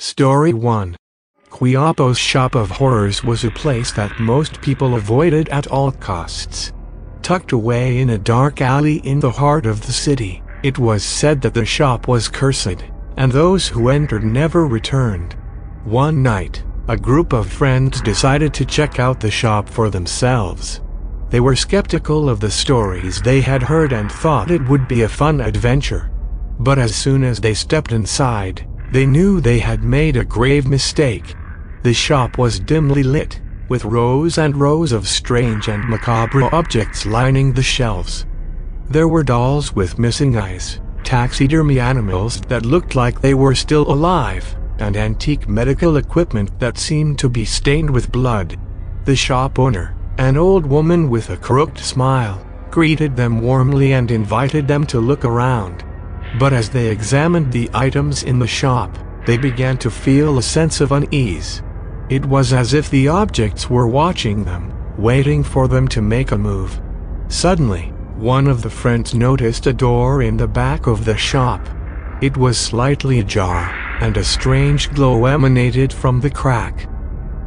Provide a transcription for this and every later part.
Story 1. Quiapo's Shop of Horrors was a place that most people avoided at all costs. Tucked away in a dark alley in the heart of the city, it was said that the shop was cursed, and those who entered never returned. One night, a group of friends decided to check out the shop for themselves. They were skeptical of the stories they had heard and thought it would be a fun adventure. But as soon as they stepped inside, they knew they had made a grave mistake. The shop was dimly lit, with rows and rows of strange and macabre objects lining the shelves. There were dolls with missing eyes, taxidermy animals that looked like they were still alive, and antique medical equipment that seemed to be stained with blood. The shop owner, an old woman with a crooked smile, greeted them warmly and invited them to look around. But as they examined the items in the shop, they began to feel a sense of unease. It was as if the objects were watching them, waiting for them to make a move. Suddenly, one of the friends noticed a door in the back of the shop. It was slightly ajar, and a strange glow emanated from the crack.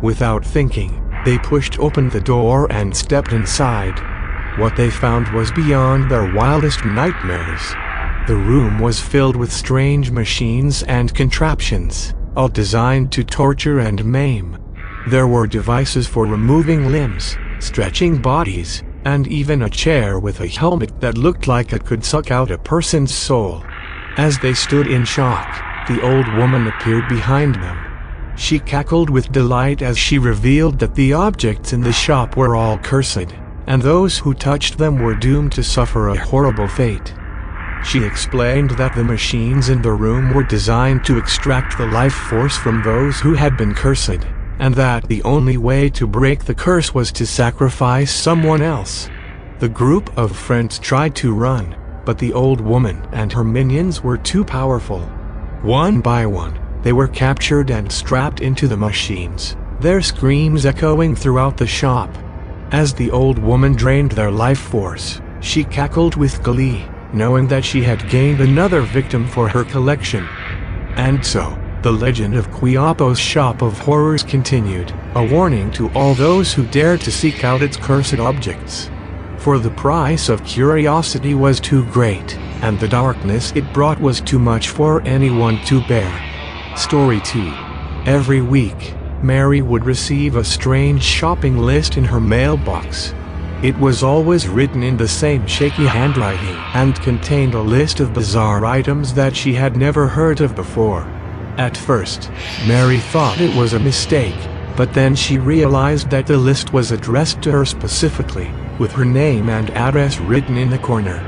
Without thinking, they pushed open the door and stepped inside. What they found was beyond their wildest nightmares. The room was filled with strange machines and contraptions, all designed to torture and maim. There were devices for removing limbs, stretching bodies, and even a chair with a helmet that looked like it could suck out a person's soul. As they stood in shock, the old woman appeared behind them. She cackled with delight as she revealed that the objects in the shop were all cursed, and those who touched them were doomed to suffer a horrible fate. She explained that the machines in the room were designed to extract the life force from those who had been cursed, and that the only way to break the curse was to sacrifice someone else. The group of friends tried to run, but the old woman and her minions were too powerful. One by one, they were captured and strapped into the machines, their screams echoing throughout the shop. As the old woman drained their life force, she cackled with glee, knowing that she had gained another victim for her collection. And so, the legend of Quiapo's Shop of Horrors continued, a warning to all those who dared to seek out its cursed objects. For the price of curiosity was too great, and the darkness it brought was too much for anyone to bear. Story 2. Every week, Mary would receive a strange shopping list in her mailbox. It was always written in the same shaky handwriting and contained a list of bizarre items that she had never heard of before. At first, Mary thought it was a mistake, but then she realized that the list was addressed to her specifically, with her name and address written in the corner.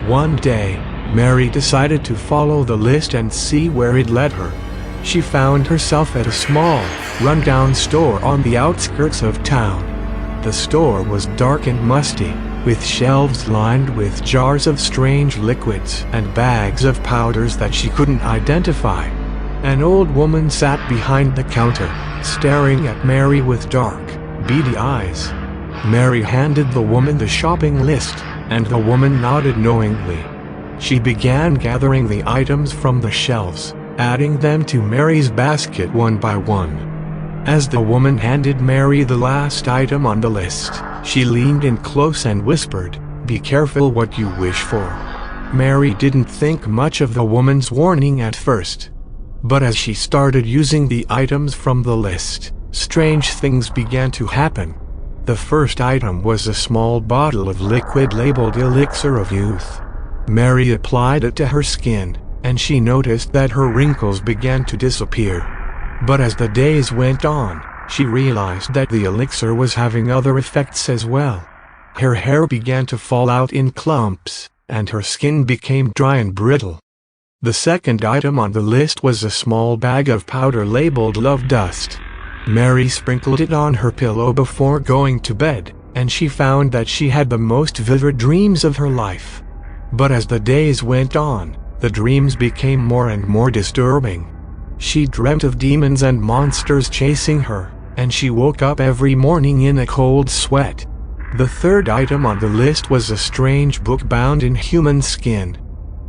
One day, Mary decided to follow the list and see where it led her. She found herself at a small, run-down store on the outskirts of town. The store was dark and musty, with shelves lined with jars of strange liquids and bags of powders that she couldn't identify. An old woman sat behind the counter, staring at Mary with dark, beady eyes. Mary handed the woman the shopping list, and the woman nodded knowingly. She began gathering the items from the shelves, adding them to Mary's basket one by one. As the woman handed Mary the last item on the list, she leaned in close and whispered, "Be careful what you wish for." Mary didn't think much of the woman's warning at first. But as she started using the items from the list, strange things began to happen. The first item was a small bottle of liquid labeled Elixir of Youth. Mary applied it to her skin, and she noticed that her wrinkles began to disappear. But as the days went on, she realized that the elixir was having other effects as well. Her hair began to fall out in clumps, and her skin became dry and brittle. The second item on the list was a small bag of powder labeled Love Dust. Mary sprinkled it on her pillow before going to bed, and she found that she had the most vivid dreams of her life. But as the days went on, the dreams became more and more disturbing. She dreamt of demons and monsters chasing her, and she woke up every morning in a cold sweat. The third item on the list was a strange book bound in human skin.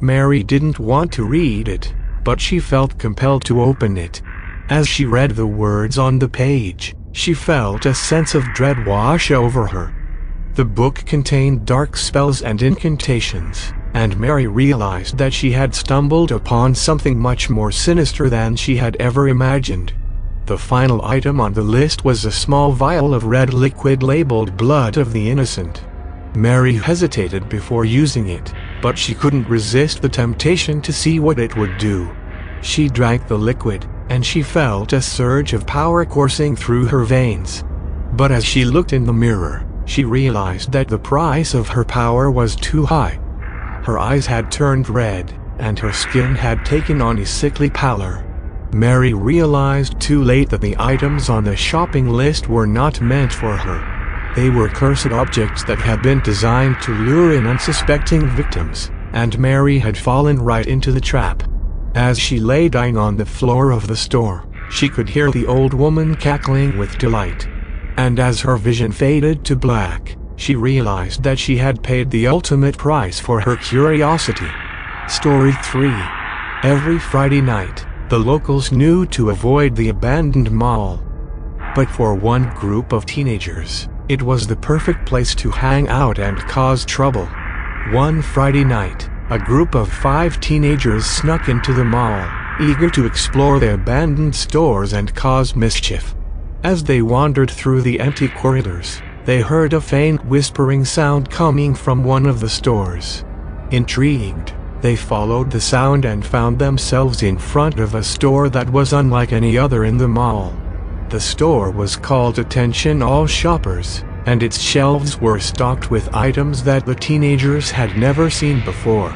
Mary didn't want to read it, but she felt compelled to open it. As she read the words on the page, she felt a sense of dread wash over her. The book contained dark spells and incantations, and Mary realized that she had stumbled upon something much more sinister than she had ever imagined. The final item on the list was a small vial of red liquid labeled blood of the innocent. Mary hesitated before using it, but she couldn't resist the temptation to see what it would do. She drank the liquid, and she felt a surge of power coursing through her veins. But as she looked in the mirror, she realized that the price of her power was too high. Her eyes had turned red, and her skin had taken on a sickly pallor. Mary realized too late that the items on the shopping list were not meant for her. They were cursed objects that had been designed to lure in unsuspecting victims, and Mary had fallen right into the trap. As she lay dying on the floor of the store, she could hear the old woman cackling with delight. And as her vision faded to black, she realized that she had paid the ultimate price for her curiosity. Story 3. Every Friday night, the locals knew to avoid the abandoned mall. But for one group of teenagers, it was the perfect place to hang out and cause trouble. One Friday night, a group of 5 teenagers snuck into the mall, eager to explore the abandoned stores and cause mischief. As they wandered through the empty corridors, they heard a faint whispering sound coming from one of the stores. Intrigued, they followed the sound and found themselves in front of a store that was unlike any other in the mall. The store was called Attention All Shoppers, and its shelves were stocked with items that the teenagers had never seen before.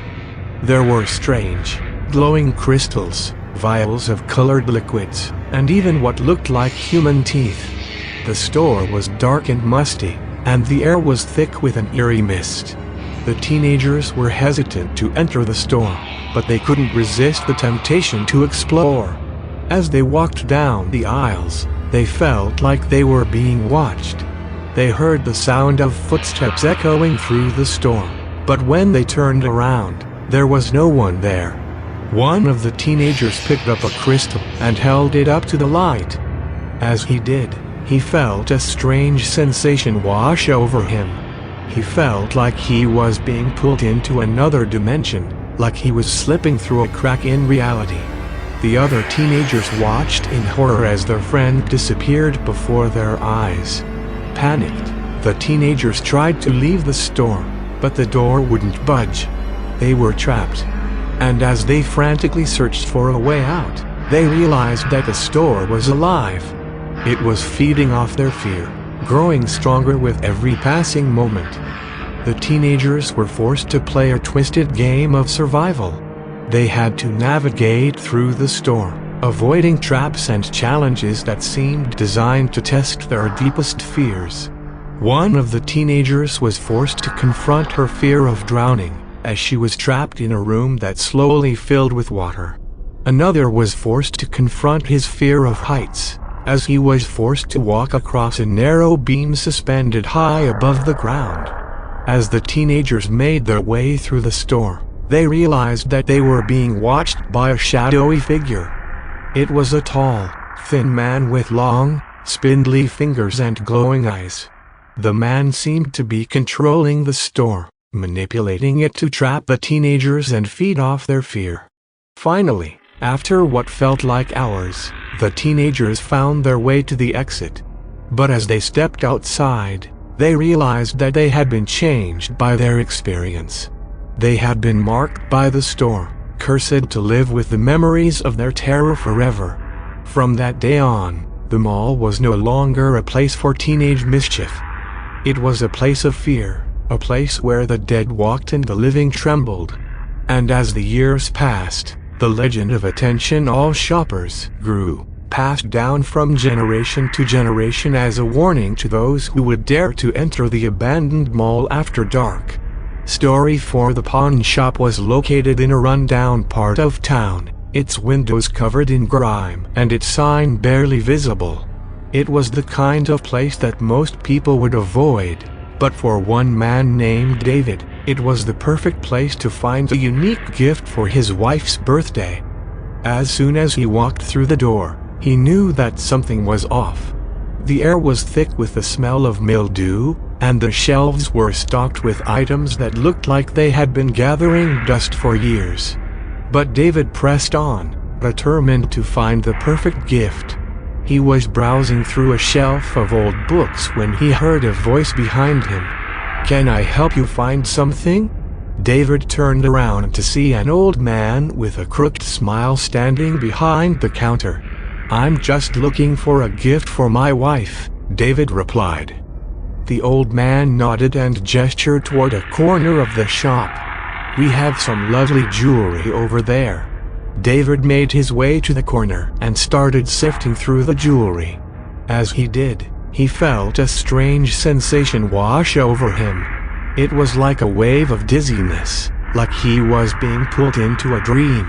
There were strange, glowing crystals, vials of colored liquids, and even what looked like human teeth. The store was dark and musty, and the air was thick with an eerie mist. The teenagers were hesitant to enter the store, but they couldn't resist the temptation to explore. As they walked down the aisles, they felt like they were being watched. They heard the sound of footsteps echoing through the store, but when they turned around, there was no one there. One of the teenagers picked up a crystal and held it up to the light. As he did, he felt a strange sensation wash over him. He felt like he was being pulled into another dimension, like he was slipping through a crack in reality. The other teenagers watched in horror as their friend disappeared before their eyes. Panicked, the teenagers tried to leave the store, but the door wouldn't budge. They were trapped. And as they frantically searched for a way out, they realized that the store was alive. It was feeding off their fear, growing stronger with every passing moment. The teenagers were forced to play a twisted game of survival. They had to navigate through the store, avoiding traps and challenges that seemed designed to test their deepest fears. One of the teenagers was forced to confront her fear of drowning, as she was trapped in a room that slowly filled with water. Another was forced to confront his fear of heights, as he was forced to walk across a narrow beam suspended high above the ground. As the teenagers made their way through the store, they realized that they were being watched by a shadowy figure. It was a tall, thin man with long, spindly fingers and glowing eyes. The man seemed to be controlling the store, manipulating it to trap the teenagers and feed off their fear. Finally, after what felt like hours, the teenagers found their way to the exit. But as they stepped outside, they realized that they had been changed by their experience. They had been marked by the store, cursed to live with the memories of their terror forever. From that day on, the mall was no longer a place for teenage mischief. It was a place of fear, a place where the dead walked and the living trembled. And as the years passed, the legend of Attention All Shoppers grew, passed down from generation to generation as a warning to those who would dare to enter the abandoned mall after dark. Story 4. The pawn shop was located in a rundown part of town, its windows covered in grime and its sign barely visible. It was the kind of place that most people would avoid, but for one man named David, it was the perfect place to find a unique gift for his wife's birthday. As soon as he walked through the door, He knew that something was off. The air was thick with the smell of mildew, and the shelves were stocked with items that looked like they had been gathering dust for years. But David pressed on, determined to find the perfect gift. He was browsing through a shelf of old books when he heard a voice behind him. "Can I help you find something?" David turned around to see an old man with a crooked smile standing behind the counter. "I'm just looking for a gift for my wife," David replied. The old man nodded and gestured toward a corner of the shop. "We have some lovely jewelry over there." David made his way to the corner and started sifting through the jewelry. As he did, he felt a strange sensation wash over him. It was like a wave of dizziness, like he was being pulled into a dream.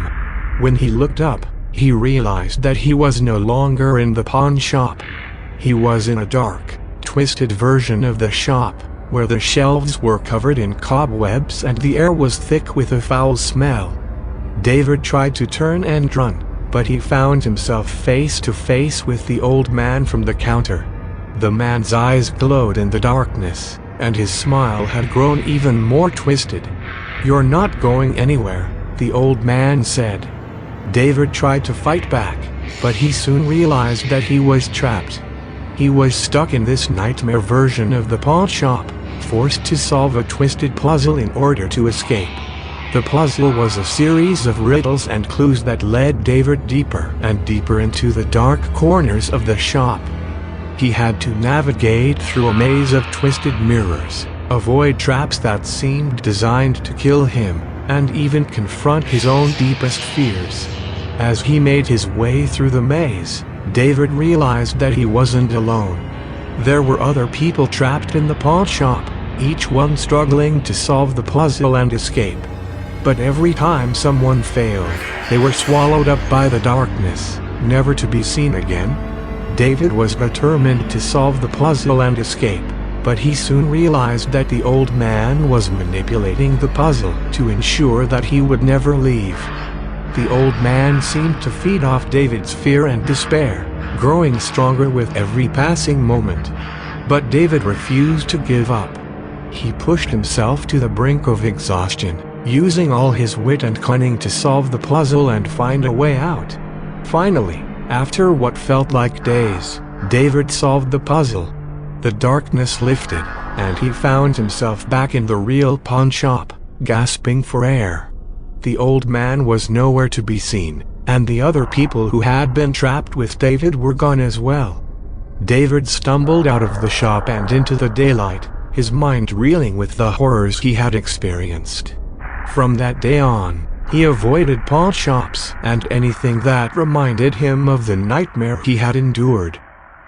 When he looked up, he realized that he was no longer in the pawn shop. He was in a dark, twisted version of the shop, where the shelves were covered in cobwebs and the air was thick with a foul smell. David tried to turn and run, but he found himself face to face with the old man from the counter. The man's eyes glowed in the darkness, and his smile had grown even more twisted. "You're not going anywhere," the old man said. David tried to fight back, but he soon realized that he was trapped. He was stuck in this nightmare version of the pawn shop, forced to solve a twisted puzzle in order to escape. The puzzle was a series of riddles and clues that led David deeper and deeper into the dark corners of the shop. He had to navigate through a maze of twisted mirrors, avoid traps that seemed designed to kill him, and even confront his own deepest fears. As he made his way through the maze, David realized that he wasn't alone. There were other people trapped in the pawn shop, each one struggling to solve the puzzle and escape. But every time someone failed, they were swallowed up by the darkness, never to be seen again. David was determined to solve the puzzle and escape, but he soon realized that the old man was manipulating the puzzle to ensure that he would never leave. The old man seemed to feed off David's fear and despair, growing stronger with every passing moment. But David refused to give up. He pushed himself to the brink of exhaustion, using all his wit and cunning to solve the puzzle and find a way out. Finally, after what felt like days, David solved the puzzle. The darkness lifted, and he found himself back in the real pawn shop, gasping for air. The old man was nowhere to be seen, and the other people who had been trapped with David were gone as well. David stumbled out of the shop and into the daylight, his mind reeling with the horrors he had experienced. From that day on, he avoided pawn shops and anything that reminded him of the nightmare he had endured.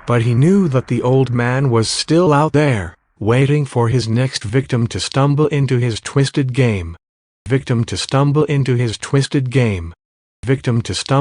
But he knew that the old man was still out there, waiting for his next victim to stumble into his twisted game. Victim to stumble into his twisted game. Victim to stumble